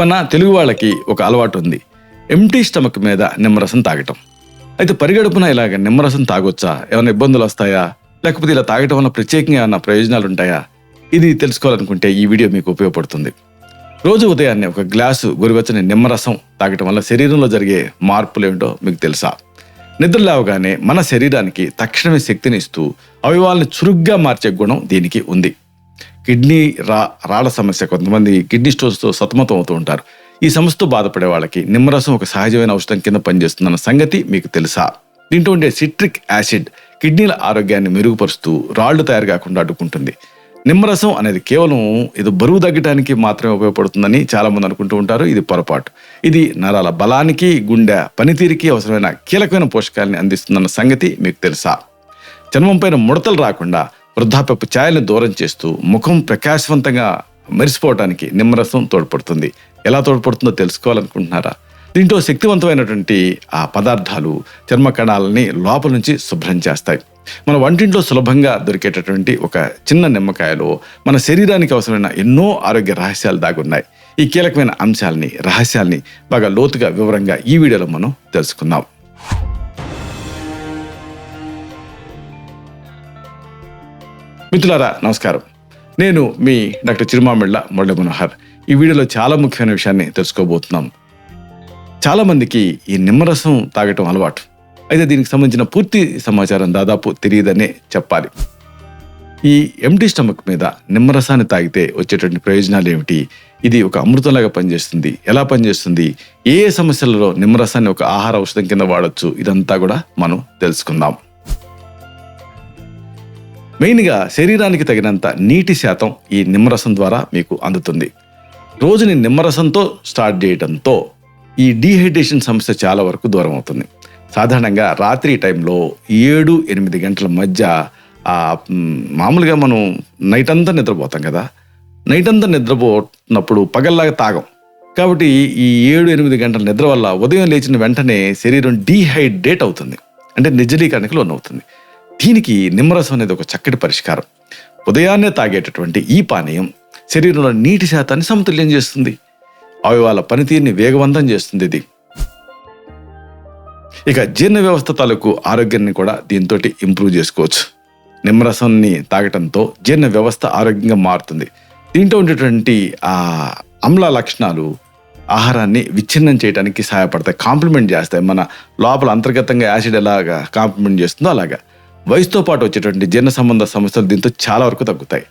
మన తెలుగు వాళ్ళకి ఒక అలవాటు ఉంది, ఎంటీ స్టమక్ మీద నిమ్మరసం తాగటం. అయితే పరిగడుపున ఇలాగ నిమ్మరసం తాగొచ్చా, ఏమైనా ఇబ్బందులు వస్తాయా, లేకపోతే ఇలా తాగటం వల్ల ప్రత్యేకంగా ఏమైనా ప్రయోజనాలు ఉంటాయా? ఇది తెలుసుకోవాలనుకుంటే ఈ వీడియో మీకు ఉపయోగపడుతుంది. రోజు ఉదయాన్నే ఒక గ్లాసు గోరువెచ్చని నిమ్మరసం తాగటం వల్ల శరీరంలో జరిగే మార్పులు ఏమిటో మీకు తెలుసా? నిద్ర లేవగానే మన శరీరానికి తక్షణమే శక్తిని ఇస్తూ అవయవాలను చురుగ్గా మార్చే గుణం దీనికి ఉంది. కిడ్నీ రాళ్ల సమస్య, కొంతమంది కిడ్నీ స్టోన్స్తో సతమతం అవుతూ ఉంటారు. ఈ సమస్యతో బాధపడే వాళ్ళకి నిమ్మరసం ఒక సహజమైన ఔషధం కింద పనిచేస్తుందన్న సంగతి మీకు తెలుసా? దీంట్లో ఉండే సిట్రిక్ యాసిడ్ కిడ్నీల ఆరోగ్యాన్ని మెరుగుపరుస్తూ రాళ్లు తయారు కాకుండా అడ్డుకుంటుంది. నిమ్మరసం అనేది కేవలం ఇది బరువు తగ్గడానికి మాత్రమే ఉపయోగపడుతుందని చాలా మంది అనుకుంటూ ఉంటారు. ఇది పొరపాటు. ఇది నరాల బలానికి, గుండె పనితీరుకి అవసరమైన కీలకమైన పోషకాలని అందిస్తుందన్న సంగతి మీకు తెలుసా? చర్మం పైన ముడతలు రాకుండా, వృద్ధాప్యపు ఛాయలను దూరం చేస్తూ ముఖం ప్రకాశవంతంగా మెరిసిపోవడానికి నిమ్మరసం తోడ్పడుతుంది. ఎలా తోడ్పడుతుందో తెలుసుకోవాలనుకుంటున్నారా? దీంట్లో శక్తివంతమైనటువంటి ఆ పదార్థాలు చర్మ కణాలని లోపల నుంచి శుభ్రం చేస్తాయి. మన వంటింట్లో సులభంగా దొరికేటటువంటి ఒక చిన్న నిమ్మకాయలో మన శరీరానికి అవసరమైన ఎన్నో ఆరోగ్య రహస్యాలు దాగున్నాయి. ఈ కీలకమైన అంశాలని, రహస్యాల్ని బాగా లోతుగా వివరంగా ఈ వీడియోలో మనం తెలుసుకుందాం. మిత్రులారా నమస్కారం, నేను మీ డాక్టర్ చిరుమామిళ్ళ మురళీ మనోహర్. ఈ వీడియోలో చాలా ముఖ్యమైన విషయాన్ని తెలుసుకోబోతున్నాం. చాలా మందికి ఈ నిమ్మరసం తాగటం అలవాటు. అయితే దీనికి సంబంధించిన పూర్తి సమాచారం దాదాపు తెలియదనే చెప్పాలి. ఈ ఎంటీ స్టమక్ మీద నిమ్మరసాన్ని తాగితే వచ్చేటువంటి ప్రయోజనాలు ఏమిటి? ఇది ఒక అమృతంలాగా పనిచేస్తుంది, ఎలా పనిచేస్తుంది, ఏ ఏ సమస్యలలో నిమ్మరసాన్ని ఒక ఆహార ఔషధం కింద వాడచ్చు, ఇదంతా కూడా మనం తెలుసుకుందాం. మెయిన్గా శరీరానికి తగినంత నీటి శాతం ఈ నిమ్మరసం ద్వారా మీకు అందుతుంది. రోజుని నిమ్మరసంతో స్టార్ట్ చేయడంతో ఈ డీహైడ్రేషన్ సమస్య చాలా వరకు దూరం అవుతుంది. సాధారణంగా రాత్రి టైంలో 7-8 గంటల మధ్య మామూలుగా మనం నైట్ అంతా నిద్రపోతాం కదా. నైట్ అంతా నిద్రపోతున్నప్పుడు పగల్లాగా తాగం. కాబట్టి ఈ 7-8 గంటల నిద్ర వల్ల ఉదయం లేచిన వెంటనే శరీరం డీహైడ్రేట్ అవుతుంది, అంటే నిర్జలీకరణకు లోనవుతుంది. దీనికి నిమ్మరసం అనేది ఒక చక్కటి పరిష్కారం. ఉదయాన్నే తాగేటటువంటి ఈ పానీయం శరీరంలో నీటి శాతాన్ని సమతుల్యం చేస్తుంది, అవయవాల పనితీరుని వేగవంతం చేస్తుంది. ఇది ఇక జీర్ణ వ్యవస్థ తాలూకు ఆరోగ్యాన్ని కూడా దీంతో ఇంప్రూవ్ చేసుకోవచ్చు. నిమ్మరసాన్ని తాగటంతో జీర్ణ వ్యవస్థ ఆరోగ్యంగా మారుతుంది. దీంట్లో ఉండేటువంటి ఆమ్ల లక్షణాలు ఆహారాన్ని విచ్ఛిన్నం చేయడానికి సహాయపడతాయి, కాంప్లిమెంట్ చేస్తాయి. మన లోపల అంతర్గతంగా యాసిడ్ ఎలాగా కాంప్లిమెంట్ చేస్తుందో అలాగా వయసుతో పాటు వచ్చేటువంటి జీర్ణ సంబంధ సమస్యలు దీంతో చాలా వరకు తగ్గుతాయి.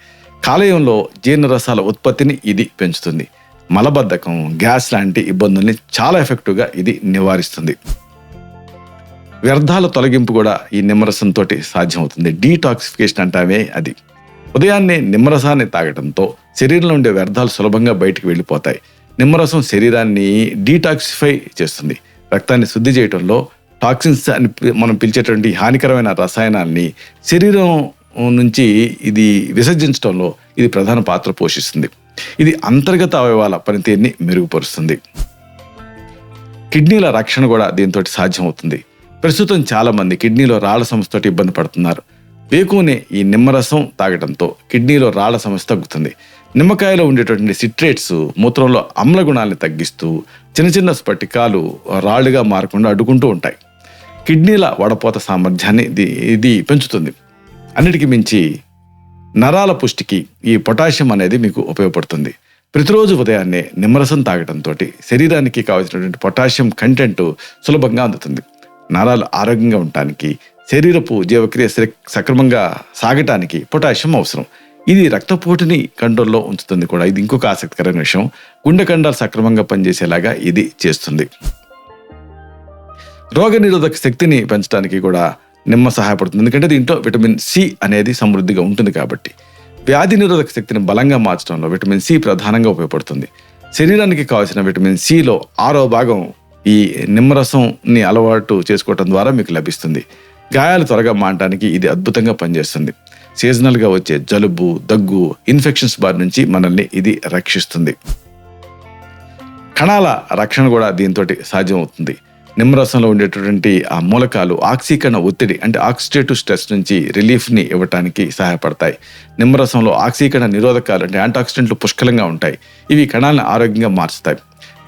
కాలేయంలో జీర్ణరసాల ఉత్పత్తిని ఇది పెంచుతుంది. మలబద్ధకం, గ్యాస్ లాంటి ఇబ్బందుల్ని చాలా ఎఫెక్టివ్గా ఇది నివారిస్తుంది. వ్యర్థాల తొలగింపు కూడా ఈ నిమ్మరసంతో సాధ్యమవుతుంది. డీటాక్సిఫికేషన్ అంటామే అది. ఉదయాన్నే నిమ్మరసాన్ని తాగడంతో శరీరంలో ఉండే వ్యర్థాలు సులభంగా బయటికి వెళ్ళిపోతాయి. నిమ్మరసం శరీరాన్ని డీటాక్సిఫై చేస్తుంది. రక్తాన్ని శుద్ధి చేయడంలో టాక్సిన్స్ అని మనం పిలిచేటువంటి హానికరమైన రసాయనాల్ని శరీరం నుంచి ఇది విసర్జించడంలో ఇది ప్రధాన పాత్ర పోషిస్తుంది. ఇది అంతర్గత అవయవాల పనితీరుని మెరుగుపరుస్తుంది. కిడ్నీల రక్షణ కూడా దీంతో సాధ్యమవుతుంది. ప్రస్తుతం చాలా మంది కిడ్నీలో రాళ్ల సమస్యతో ఇబ్బంది పడుతున్నారు. వేకునే ఈ నిమ్మరసం తాగడంతో కిడ్నీలో రాళ్ల సమస్య తగ్గుతుంది. నిమ్మకాయలో ఉండేటువంటి సిట్రేట్స్ మూత్రంలో అమ్ల గుణాలను తగ్గిస్తూ చిన్న చిన్న స్ఫటికాలు రాళ్లుగా మారకుండా అడ్డుకుంటూ ఉంటాయి. కిడ్నీల వడపోత సామర్థ్యాన్ని ఇది పెంచుతుంది. అన్నిటికీ మించి నరాల పుష్టికి ఈ పొటాషియం అనేది మీకు ఉపయోగపడుతుంది. ప్రతిరోజు ఉదయాన్నే నిమ్మరసం తాగడంతో శరీరానికి కావాల్సినటువంటి పొటాషియం కంటెంట్ సులభంగా అందుతుంది. నరాలు ఆరోగ్యంగా ఉండటానికి, శరీరపు జీవక్రియ సక్రమంగా సాగటానికి పొటాషియం అవసరం. ఇది రక్తపోటుని కంట్రోల్లో ఉంచుతుంది కూడా. ఇది ఇంకొక ఆసక్తికరమైన విషయం. గుండె కండాలు సక్రమంగా పనిచేసేలాగా ఇది చేస్తుంది. రోగ నిరోధక శక్తిని పెంచడానికి కూడా నిమ్మ సహాయపడుతుంది. ఎందుకంటే దీంట్లో విటమిన్ సి అనేది సమృద్ధిగా ఉంటుంది కాబట్టి. వ్యాధి నిరోధక శక్తిని బలంగా మార్చడంలో విటమిన్ సి ప్రధానంగా ఉపయోగపడుతుంది. శరీరానికి కావాల్సిన విటమిన్ సిలో 6వ భాగం ఈ నిమ్మరసంని అలవాటు చేసుకోవటం ద్వారా మీకు లభిస్తుంది. గాయాలు త్వరగా మానడానికి ఇది అద్భుతంగా పనిచేస్తుంది. సీజనల్గా వచ్చే జలుబు, దగ్గు, ఇన్ఫెక్షన్స్ బారి నుంచి మనల్ని ఇది రక్షిస్తుంది. కణాల రక్షణ కూడా దీంతో సాధ్యమవుతుంది. నిమ్మరసంలో ఉండేటటువంటి ఆ మూలకాలు ఆక్సీకరణ ఒత్తిడి, అంటే ఆక్సిడేటివ్ స్ట్రెస్ నుంచి రిలీఫ్ని ఇవ్వడానికి సహాయపడతాయి. నిమ్మరసంలో ఆక్సీకరణ నిరోధకాలు, అంటే యాంటాక్సిడెంట్లు పుష్కలంగా ఉంటాయి. ఇవి కణాలను ఆరోగ్యంగా మార్చుతాయి.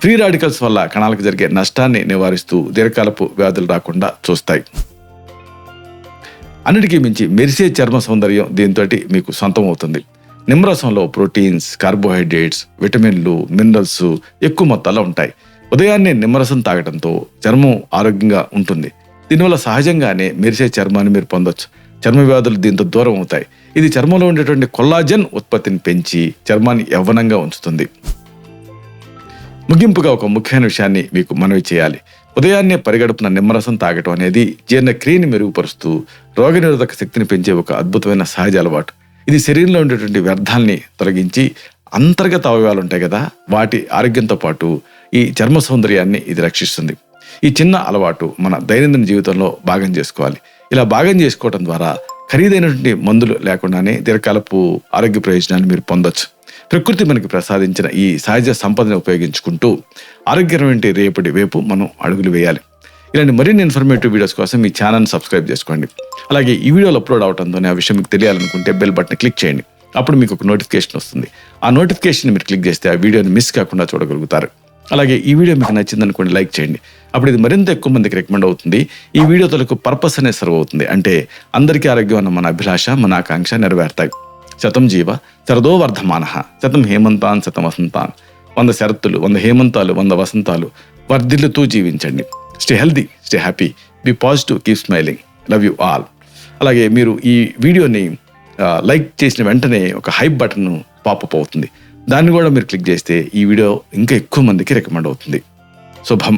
ఫ్రీ రాడికల్స్ వల్ల కణాలకు జరిగే నష్టాన్ని నివారిస్తూ దీర్ఘకాలపు వ్యాధులు రాకుండా చూస్తాయి. అన్నిటికీ మించి మెరిసే చర్మ సౌందర్యం దీంతో మీకు సొంతం అవుతుంది. నిమ్మరసంలో ప్రోటీన్స్, కార్బోహైడ్రేట్స్, విటమిన్లు, మినరల్స్ ఎక్కువ మొత్తాల్లో ఉంటాయి. ఉదయాన్నే నిమ్మరసం తాగడంతో చర్మం ఆరోగ్యంగా ఉంటుంది. దీనివల్ల సహజంగానే మెరిసే చర్మాన్ని మీరు పొందొచ్చు. చర్మ వ్యాధులు దీంతో దూరం అవుతాయి. ఇది చర్మంలో ఉండేటువంటి కొల్లాజెన్ ఉత్పత్తిని పెంచి చర్మాన్ని యవ్వనంగా ఉంచుతుంది. ముగింపుగా ఒక ముఖ్యమైన విషయాన్ని మీకు మనవి చేయాలి. ఉదయాన్నే పరిగడుపున నిమ్మరసం తాగటం అనేది జీర్ణక్రియని మెరుగుపరుస్తూ రోగనిరోధక శక్తిని పెంచే ఒక అద్భుతమైన సహజ అలవాటు. ఇది శరీరంలో ఉండేటువంటి వ్యర్థాలని తొలగించి అంతర్గత అవయవాలు ఉంటాయి కదా, వాటి ఆరోగ్యంతో పాటు ఈ చర్మ సౌందర్యాన్ని ఇది రక్షిస్తుంది. ఈ చిన్న అలవాటు మన దైనందిన జీవితంలో భాగం చేసుకోవాలి. ఇలా భాగం చేసుకోవడం ద్వారా ఖరీదైనటువంటి మందులు లేకుండానే దీర్ఘకాలపు ఆరోగ్య ప్రయోజనాలు మీరు పొందొచ్చు. ప్రకృతి మనకి ప్రసాదించిన ఈ సహజ సంపదను ఉపయోగించుకుంటూ ఆరోగ్యకరమైన రేపటి వైపు మనం అడుగులు వేయాలి. ఇలాంటి మరిన్ని ఇన్ఫర్మేటివ్ వీడియోస్ కోసం మీ ఛానల్ని సబ్స్క్రైబ్ చేసుకోండి. అలాగే ఈ వీడియోలు అప్లోడ్ అవడంతోనే ఆ విషయం మీకు తెలియాలనుకుంటే బెల్ బటన్ క్లిక్ చేయండి. అప్పుడు మీకు ఒక నోటిఫికేషన్ వస్తుంది. ఆ నోటిఫికేషన్ మీరు క్లిక్ చేస్తే ఆ వీడియోని మిస్ కాకుండా చూడగలుగుతారు. అలాగే ఈ వీడియో మీకు నచ్చిందనుకోండి, లైక్ చేయండి. అప్పుడు ఇది మరింత ఎక్కువ మందికి రికమెండ్ అవుతుంది. ఈ వీడియో తలకు పర్పస్ అనేది సర్వ్ అవుతుంది. అంటే అందరికీ ఆరోగ్యం అన్న మన అభిలాష, మన ఆకాంక్ష నెరవేరుతాయి. శతం జీవ శరదో వర్ధమానః, శతం హేమంతాన్ శతం వసంతాన్. 100 శరత్తులు, 100 హేమంతాలు, 100 వసంతాలు వర్ధిల్లుతూ జీవించండి. Stay healthy, stay happy, be positive, keep smiling, love you all. అలాగే మీరు ఈ వీడియోని లైక్ చేసిన వెంటనే ఒక హైప్ బటన్ పాపప్ అవుతుంది. దాన్ని కూడా మీరు క్లిక్ చేస్తే ఈ వీడియో ఇంకా ఎక్కువ మందికి రికమెండ్ అవుతుంది. శుభం.